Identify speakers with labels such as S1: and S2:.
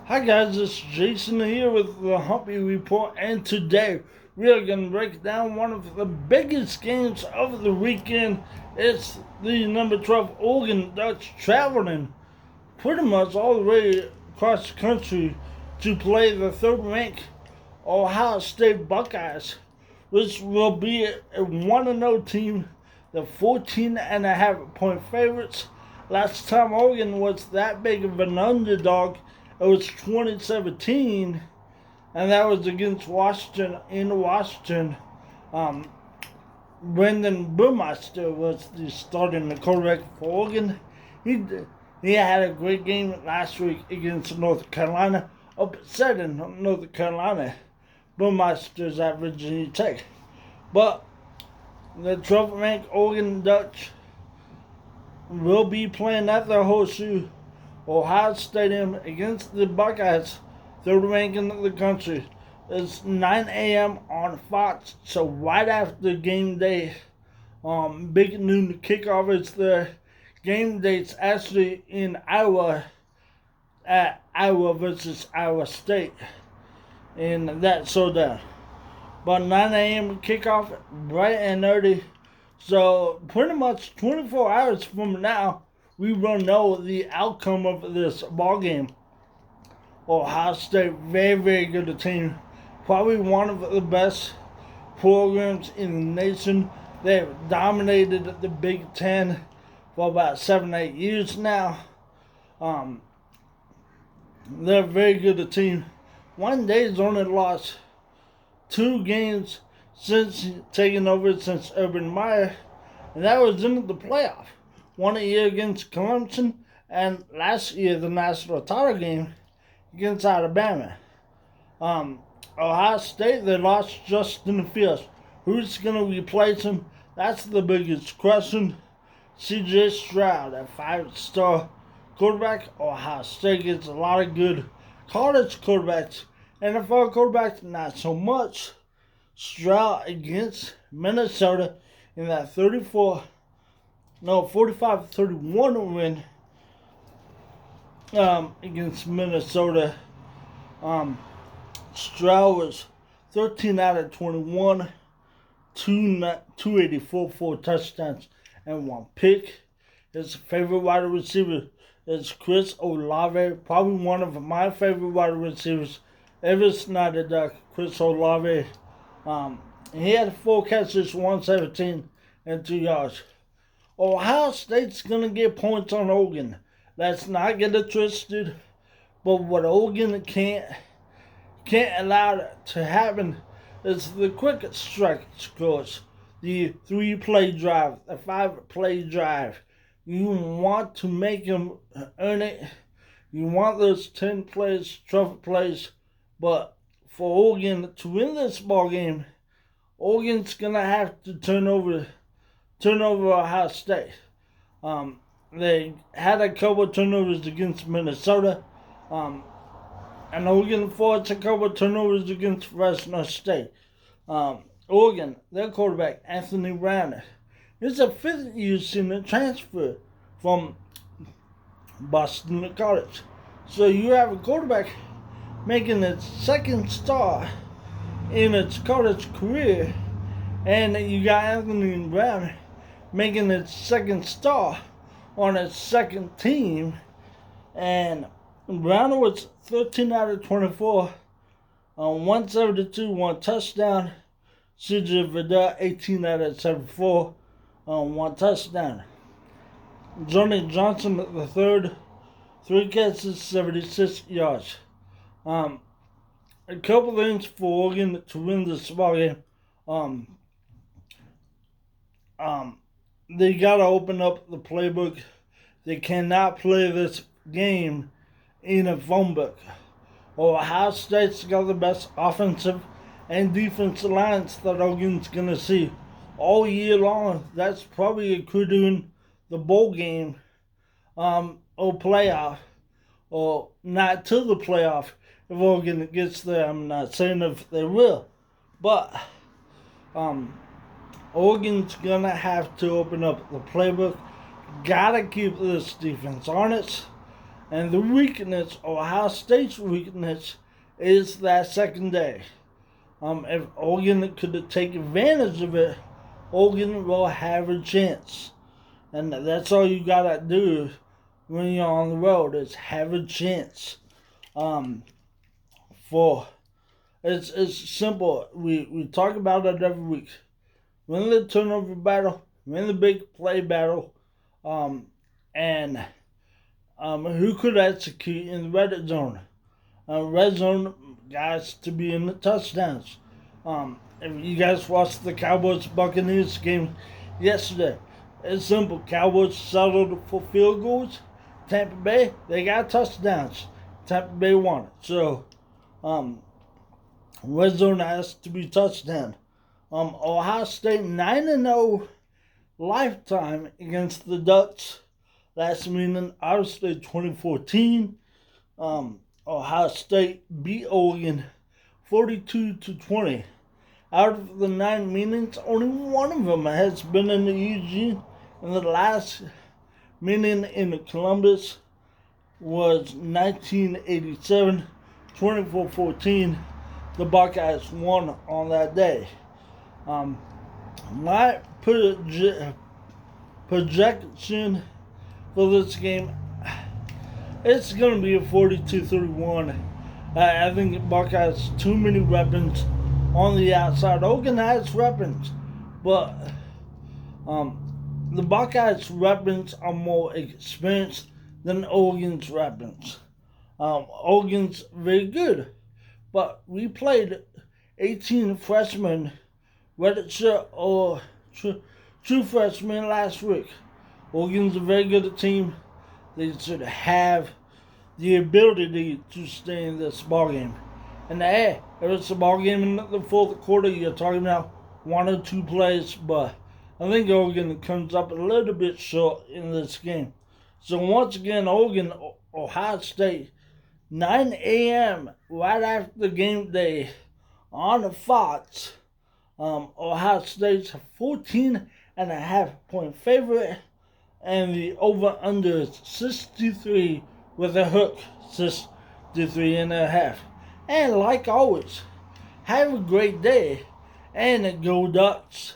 S1: Hi guys, it's Jason here with the Humpy Report, and today we are going to break down one of the biggest games of the weekend. It's the number 12 Oregon Ducks traveling pretty much all the way across the country to play the third-ranked Ohio State Buckeyes, which will be a 1-0 team, the 14.5-point favorites. Last time Oregon was that big of an underdog, it was 2017, and that was against Washington in Washington. Um, Brendan Burmeister was the starting quarterback for Oregon. He had a great game last week against North Carolina, upsetting North Carolina. Burmeister's at Virginia Tech. But the 12th ranked Oregon Ducks will be playing at the Horseshoe Ohio Stadium against the Buckeyes, third ranked in the country. It's 9 a.m. on Fox, so right after game day. Big noon kickoff is the game date's actually in Iowa, at Iowa versus Iowa State in that showdown. But 9 a.m. kickoff, bright and early. So pretty much 24 hours from now, we will know the outcome of this ball game. Ohio State, very, very good team. Probably one of the best programs in the nation. They've dominated the Big Ten for about 7-8 years now. They're a very good team. One day's only lost 2 games since taking over since Urban Meyer, and that was in the playoff. One a year against Clemson, and last year the national title game against Alabama. Ohio State, they lost Justin Fields. Who's going to replace him? That's the biggest question. C.J. Stroud, a 5-star quarterback. Ohio State gets a lot of good college quarterbacks. NFL quarterbacks, not so much. Stroud against Minnesota in that 45-31 win against Minnesota. Stroud was 13 out of 21, 284, 4 touchdowns, and 1 pick. His favorite wide receiver is Chris Olave, probably one of my favorite wide receivers ever since the Duck, Chris Olave. He had 4 catches, 117, and 2 yards. Ohio State's going to get points on Oregon. Let's not get it twisted. But what Oregon can't allow to happen is the quick strike scores. The 3-play drive, the 5-play drive. You want to make them earn it. You want those 10 plays, 12 plays. But for Oregon to win this ball game, Oregon's going to have to turn over Ohio State. They had a couple of turnovers against Minnesota. And Oregon forced a couple of turnovers against Fresno State. Oregon, their quarterback, Anthony Brown, is a 5th-year senior transfer from Boston College. So you have a quarterback making its 2nd start in its college career, and you got Anthony Brown making its 2nd start on its 2nd team, and Brown was 13 out of 24 on 172, 1 touchdown. C.J. Vidal, 18 out of 74 on 1 touchdown. Johnny Johnson, the third, 3 catches, 76 yards. A couple things for Oregon to win this ball game. They gotta open up the playbook. They cannot play this game in a phone book. Ohio State's got the best offensive and defensive lines that Oregon's gonna see all year long. That's probably including the bowl game, or playoff, or not to the playoff if Oregon gets there. I'm not saying if they will, but Oregon's gonna have to open up the playbook. Gotta keep this defense honest. And the weakness, Ohio State's weakness, is that second day. If Oregon could take advantage of it, Oregon will have a chance. And that's all you gotta do when you're on the road, is have a chance. It's simple. We talk about it every week. Win the turnover battle, win the big play battle, and who could execute in the red zone. Red zone guys to be in the touchdowns. If you guys watched the Cowboys Buccaneers game yesterday, it's simple. Cowboys settled for field goals. Tampa Bay, they got touchdowns. Tampa Bay won it. So, red zone has to be touchdown. Ohio State 9-0 lifetime against the Ducks. Last meeting, obviously 2014. Ohio State beat Oregon 42-20. Out of the 9 meetings, only one of them has been in the Eugene. And the last meeting in Columbus was 1987, 24-14. The Buckeyes won on that day. My projection for this game, it's going to be a 42-31. I think Buckeyes too many weapons on the outside. Oregon has weapons, but the Buckeyes' weapons are more experienced than Oregon's weapons. Oregon's very good, but we played 18 freshmen, redshirt or true freshmen last week. Oregon's a very good team. They should have the ability to stay in this ballgame. And hey, if it's a ballgame in the fourth quarter, you're talking about 1 or 2 plays, but I think Oregon comes up a little bit short in this game. So once again, Oregon, Ohio State, 9 a.m. right after game day on the Fox. Ohio State's 14.5-point favorite, and the over-under is 63 with a hook, 63.5. And like always, have a great day, and go Ducks.